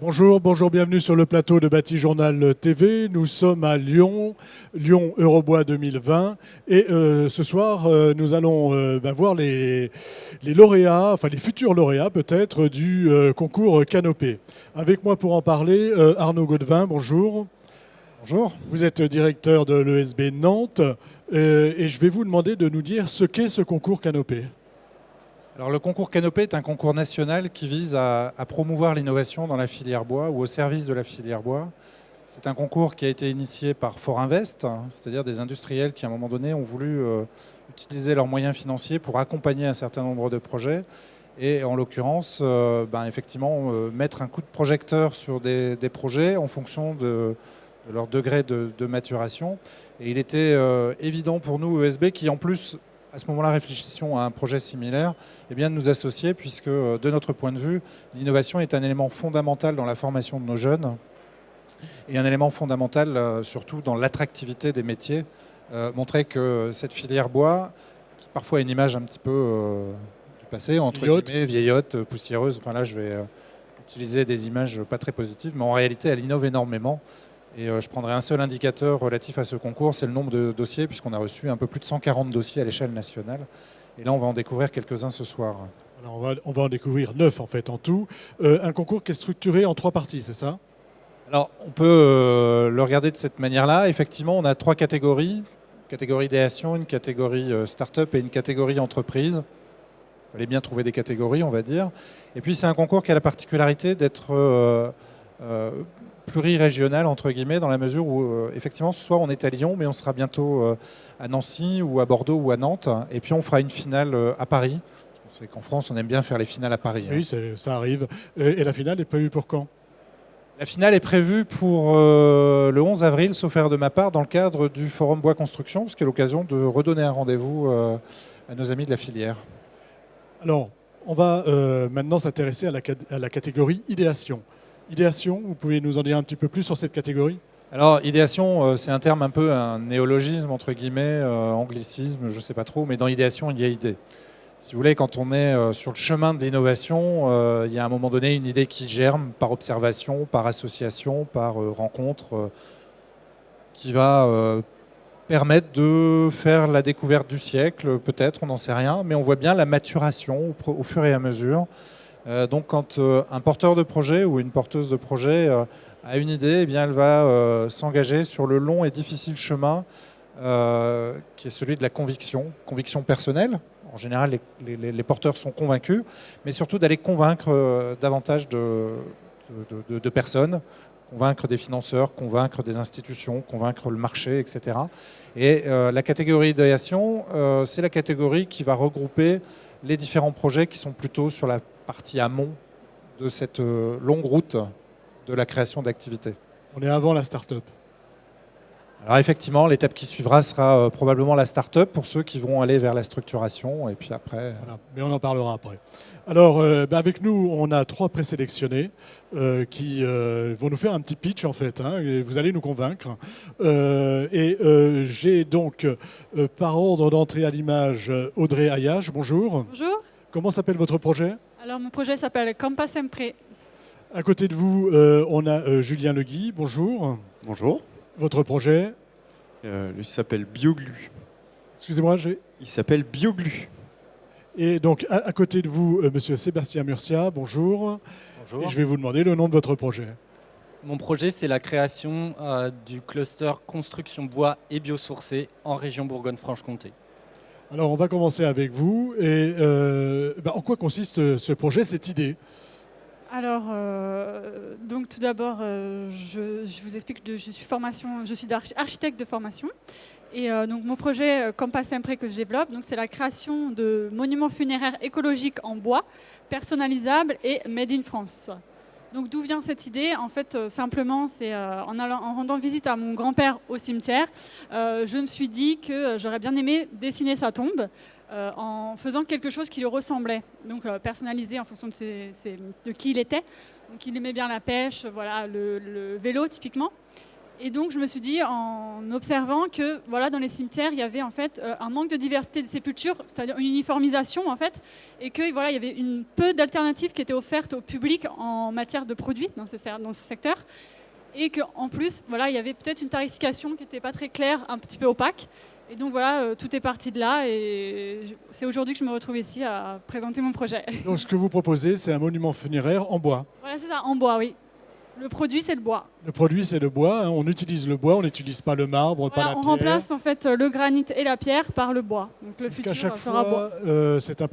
Bonjour, bonjour, bienvenue sur le plateau de Bâti-Journal TV. Nous sommes à Lyon, Lyon Eurobois 2020. Et ce soir, nous allons voir les lauréats, enfin les futurs lauréats peut-être, du concours Canopé. Avec moi pour en parler, Arnaud Godevin, bonjour. Bonjour. Vous êtes directeur de l'ESB Nantes et je vais vous demander de nous dire ce qu'est ce concours Canopé. Alors, le concours Canopé est un concours national qui vise à promouvoir l'innovation dans la filière bois ou au service de la filière bois. C'est un concours qui a été initié par Forinvest, c'est-à-dire des industriels qui, à un moment donné, ont voulu utiliser leurs moyens financiers pour accompagner un certain nombre de projets. Et en l'occurrence, effectivement, mettre un coup de projecteur sur des projets en fonction de leur degré de maturation. Et il était évident pour nous, ESB, qui en plus, à ce moment-là, réfléchissons à un projet similaire, eh bien, de nous associer, puisque de notre point de vue, l'innovation est un élément fondamental dans la formation de nos jeunes et un élément fondamental surtout dans l'attractivité des métiers. Montrer que cette filière bois, qui parfois a une image un petit peu du passé, entre guillemets, vieillotte, poussiéreuse, enfin là je vais utiliser des images pas très positives, mais en réalité elle innove énormément. Et je prendrai un seul indicateur relatif à ce concours, c'est le nombre de dossiers, puisqu'on a reçu un peu plus de 140 dossiers à l'échelle nationale. Et là, on va en découvrir quelques-uns ce soir. Alors on va en découvrir 9 en fait en tout. Un concours qui est structuré en 3 parties, c'est ça? Alors, on peut le regarder de cette manière-là. Effectivement, on a 3 catégories. Une catégorie idéation, une catégorie start-up et une catégorie entreprise. Il fallait bien trouver des catégories, on va dire. Et puis, c'est un concours qui a la particularité d'être plurirégional, entre guillemets, dans la mesure où, effectivement, soit on est à Lyon, mais on sera bientôt à Nancy ou à Bordeaux ou à Nantes. Et puis, on fera une finale à Paris. C'est qu'en France, on aime bien faire les finales à Paris. Oui, ça arrive. Et la finale est prévue pour quand? La finale est prévue pour le 11 avril, sauf erreur de ma part, dans le cadre du Forum Bois Construction, ce qui est l'occasion de redonner un rendez-vous à nos amis de la filière. Alors, on va maintenant s'intéresser à la catégorie idéation. Idéation, vous pouvez nous en dire un petit peu plus sur cette catégorie? Alors, idéation, c'est un terme un peu un néologisme, entre guillemets, anglicisme, je ne sais pas trop, mais dans idéation, il y a idée. Si vous voulez, quand on est sur le chemin de l'innovation, il y a à un moment donné une idée qui germe par observation, par association, par rencontre, qui va permettre de faire la découverte du siècle, peut-être, on n'en sait rien, mais on voit bien la maturation au fur et à mesure. Donc quand un porteur de projet ou une porteuse de projet a une idée, eh bien, elle va s'engager sur le long et difficile chemin qui est celui de la conviction personnelle. En général, les porteurs sont convaincus, mais surtout d'aller convaincre davantage de personnes, convaincre des financeurs, convaincre des institutions, convaincre le marché, etc. Et la catégorie idéation, c'est la catégorie qui va regrouper les différents projets qui sont plutôt sur la partie amont de cette longue route de la création d'activités. On est avant la start-up. Alors effectivement, l'étape qui suivra sera probablement la start-up pour ceux qui vont aller vers la structuration et puis après... Voilà. Mais on en parlera après. Alors avec nous, on a 3 présélectionnés qui vont nous faire un petit pitch en fait. Et vous allez nous convaincre. J'ai donc par ordre d'entrée à l'image Audrey Ayache. Bonjour. Bonjour. Comment s'appelle votre projet? Alors mon projet s'appelle Campa Sempre. À côté de vous, on a Julien Legui. Bonjour. Bonjour. Votre projet? Il s'appelle Bioglu. Excusez-moi, Il s'appelle Bioglu. Et donc, à côté de vous, monsieur Sébastien Murcia, bonjour. Bonjour. Et je vais vous demander le nom de votre projet. Mon projet, c'est la création du cluster construction bois et biosourcé en région Bourgogne-Franche-Comté. Alors, on va commencer avec vous. Et en quoi consiste ce projet, cette idée? Alors, donc tout d'abord, je vous explique que je suis architecte de formation. Et donc mon projet Campa Sempre que je développe, c'est la création de monuments funéraires écologiques en bois, personnalisables et made in France. Donc d'où vient cette idée? En fait, simplement, c'est en rendant visite à mon grand-père au cimetière, je me suis dit que j'aurais bien aimé dessiner sa tombe en faisant quelque chose qui lui ressemblait. Donc personnalisé en fonction de qui il était. Donc il aimait bien la pêche, voilà, le vélo typiquement. Et donc, je me suis dit, en observant que voilà, dans les cimetières, il y avait en fait un manque de diversité des sépultures, c'est-à-dire une uniformisation en fait, et que voilà, il y avait peu d'alternatives qui étaient offertes au public en matière de produits dans ce secteur, et qu'en plus, voilà, il y avait peut-être une tarification qui n'était pas très claire, un petit peu opaque. Et donc voilà, tout est parti de là, et c'est aujourd'hui que je me retrouve ici à présenter mon projet. Donc ce que vous proposez, c'est un monument funéraire en bois. Voilà, c'est ça, en bois, oui. Le produit, c'est le bois. Le produit, c'est le bois. On utilise le bois, on n'utilise pas le marbre, Voilà, pas la on pierre. remplace en fait le granit et la pierre par le bois. Donc le Est-ce qu'à futur chaque sera bois. fois, c'est un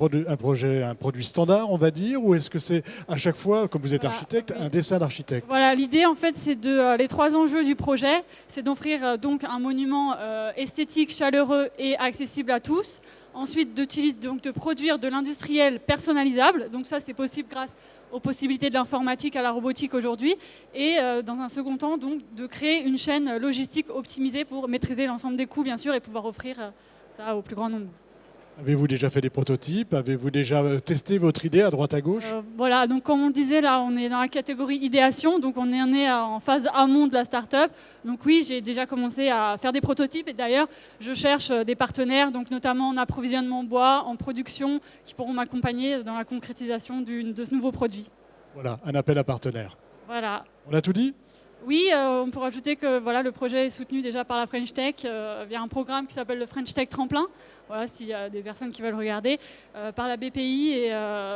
produit standard, on va dire, ou est-ce que c'est à chaque fois, comme vous êtes Voilà, architecte, oui. un dessin d'architecte? Voilà, l'idée en fait, c'est les 3 enjeux du projet, c'est d'offrir donc un monument esthétique, chaleureux et accessible à tous. Ensuite, de produire de l'industriel personnalisable. Donc ça, c'est possible grâce aux possibilités de l'informatique à la robotique aujourd'hui. Et dans un second temps, donc, de créer une chaîne logistique optimisée pour maîtriser l'ensemble des coûts, bien sûr, et pouvoir offrir ça au plus grand nombre. Avez-vous déjà fait des prototypes? Avez-vous déjà testé votre idée à droite à gauche? Voilà, donc comme on disait, là, on est dans la catégorie idéation, donc on est en phase amont de la start-up. Donc oui, j'ai déjà commencé à faire des prototypes, et d'ailleurs, je cherche des partenaires, donc notamment en approvisionnement bois, en production, qui pourront m'accompagner dans la concrétisation de ce nouveau produit. Voilà, un appel à partenaires. Voilà. On a tout dit? Oui, on peut rajouter que voilà, le projet est soutenu déjà par la French Tech via un programme qui s'appelle le French Tech Tremplin. Voilà, s'il y a des personnes qui veulent regarder, par la BPI et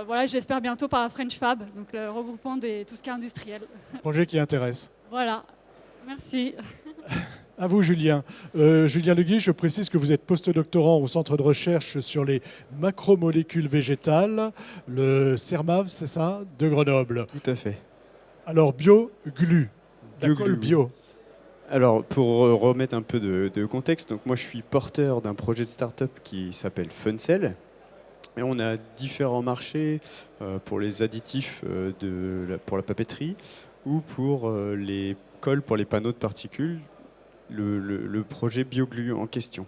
voilà, j'espère bientôt par la French Fab, donc le regroupement de tout ce qui est industriel. Un projet qui intéresse. Voilà, merci. À vous, Julien. Julien Legui, je précise que vous êtes postdoctorant au centre de recherche sur les macromolécules végétales, le CERMAV, c'est ça, de Grenoble. Tout à fait. Alors, BioGlu. La BioGlu, colle bio. Alors, pour remettre un peu de contexte, donc moi je suis porteur d'un projet de start-up qui s'appelle Funcell. Et on a différents marchés pour les additifs pour la papeterie ou pour les colles pour les panneaux de particules, le projet BioGlu en question.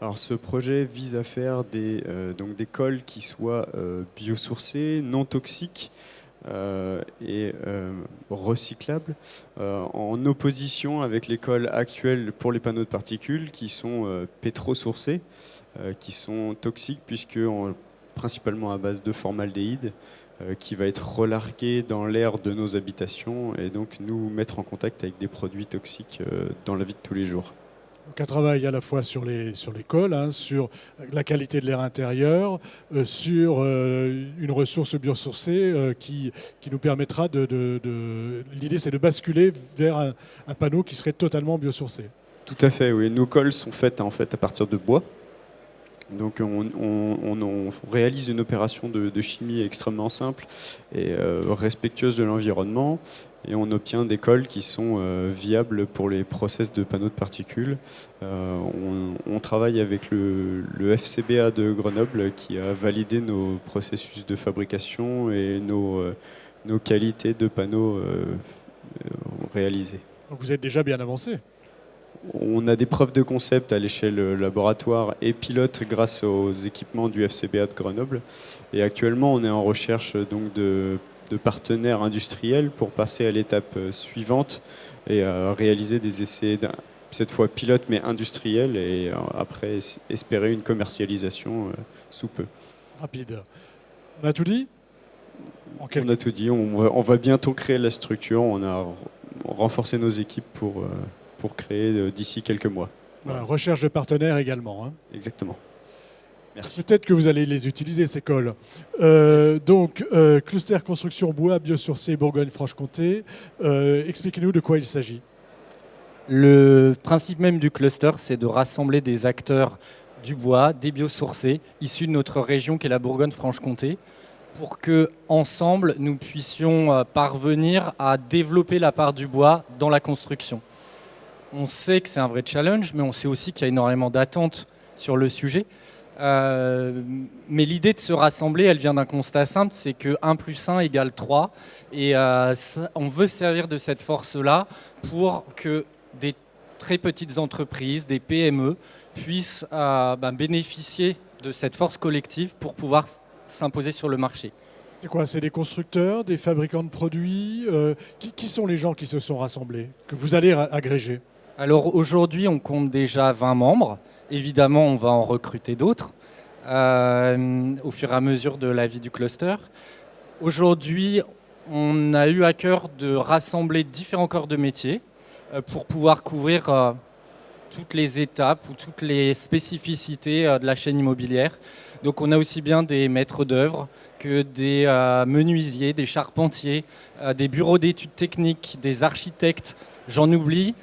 Alors ce projet vise à faire des colles qui soient biosourcées, non toxiques, et recyclables, en opposition avec les colles actuelles pour les panneaux de particules qui sont pétrosourcées, qui sont toxiques principalement à base de formaldéhyde, qui va être relargué dans l'air de nos habitations et donc nous mettre en contact avec des produits toxiques dans la vie de tous les jours. Donc un travail à la fois sur les colles, hein, sur la qualité de l'air intérieur, sur une ressource biosourcée qui nous permettra L'idée, c'est de basculer vers un panneau qui serait totalement biosourcé. Tout à fait, oui. Nos colles sont faites en fait à partir de bois. Donc on réalise une opération de chimie extrêmement simple et respectueuse de l'environnement. Et on obtient des colles qui sont viables pour les process de panneaux de particules. On travaille avec le FCBA de Grenoble qui a validé nos processus de fabrication et nos qualités de panneaux réalisés. Donc vous êtes déjà bien avancé. On a des preuves de concept à l'échelle laboratoire et pilote grâce aux équipements du FCBA de Grenoble. Et actuellement, on est en recherche donc de partenaires industriels pour passer à l'étape suivante et réaliser des essais, cette fois pilote mais industriels, et après espérer une commercialisation sous peu. Rapide. On a tout dit? On a tout dit. On va bientôt créer la structure. On a renforcé nos équipes pour créer d'ici quelques mois. Voilà, recherche de partenaires également. Hein. Exactement. Merci. Peut-être que vous allez les utiliser, ces colles. Donc, cluster construction bois biosourcé Bourgogne-Franche-Comté. Expliquez-nous de quoi il s'agit. Le principe même du cluster, c'est de rassembler des acteurs du bois, des biosourcés, issus de notre région qui est la Bourgogne-Franche-Comté, pour que ensemble nous puissions parvenir à développer la part du bois dans la construction. On sait que c'est un vrai challenge, mais on sait aussi qu'il y a énormément d'attentes sur le sujet. Mais l'idée de se rassembler, elle vient d'un constat simple, c'est que 1 + 1 = 3. Et on veut servir de cette force-là pour que des très petites entreprises, des PME, puissent bénéficier de cette force collective pour pouvoir s'imposer sur le marché. C'est quoi? C'est des constructeurs, des fabricants de produits qui sont les gens qui se sont rassemblés, que vous allez agréger? Alors aujourd'hui, on compte déjà 20 membres. Évidemment, on va en recruter d'autres au fur et à mesure de la vie du cluster. Aujourd'hui, on a eu à cœur de rassembler différents corps de métier pour pouvoir couvrir toutes les étapes ou toutes les spécificités de la chaîne immobilière. Donc on a aussi bien des maîtres d'œuvre que des menuisiers, des charpentiers, des bureaux d'études techniques, des architectes, j'en oublie,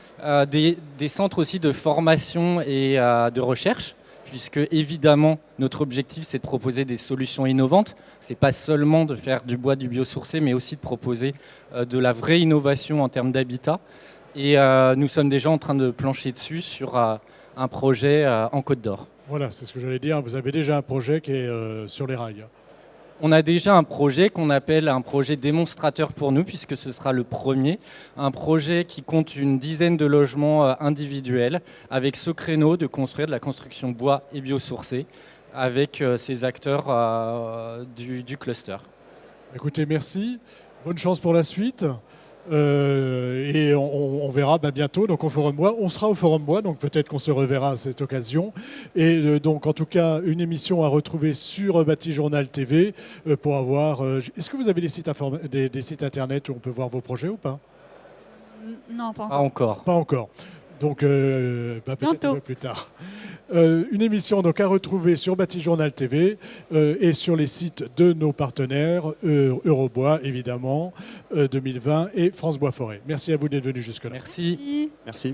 des centres aussi de formation et de recherche, puisque évidemment notre objectif c'est de proposer des solutions innovantes. C'est pas seulement de faire du bois, du biosourcé, mais aussi de proposer de la vraie innovation en termes d'habitat. Et nous sommes déjà en train de plancher dessus sur un projet en Côte d'Or. Voilà, c'est ce que j'allais dire. Vous avez déjà un projet qui est sur les rails. On a déjà un projet qu'on appelle un projet démonstrateur pour nous, puisque ce sera le premier. Un projet qui compte une dizaine de logements individuels, avec ce créneau de construire de la construction bois et biosourcé, avec ces acteurs du cluster. Écoutez, merci. Bonne chance pour la suite. Et on verra bientôt donc au Forum Bois. On sera au Forum Bois, donc peut-être qu'on se reverra à cette occasion. Et donc en tout cas, une émission à retrouver sur Bâti Journal TV pour avoir... Est-ce que vous avez des sites internet où on peut voir vos projets ou pas? Non, pas encore. Pas encore. Pas encore. Donc peut-être un peu plus tard. Une émission donc à retrouver sur Bâti Journal TV et sur les sites de nos partenaires, Eurobois évidemment, 2020 et France Bois Forêt. Merci à vous d'être venus jusque-là. Merci. Oui. Merci.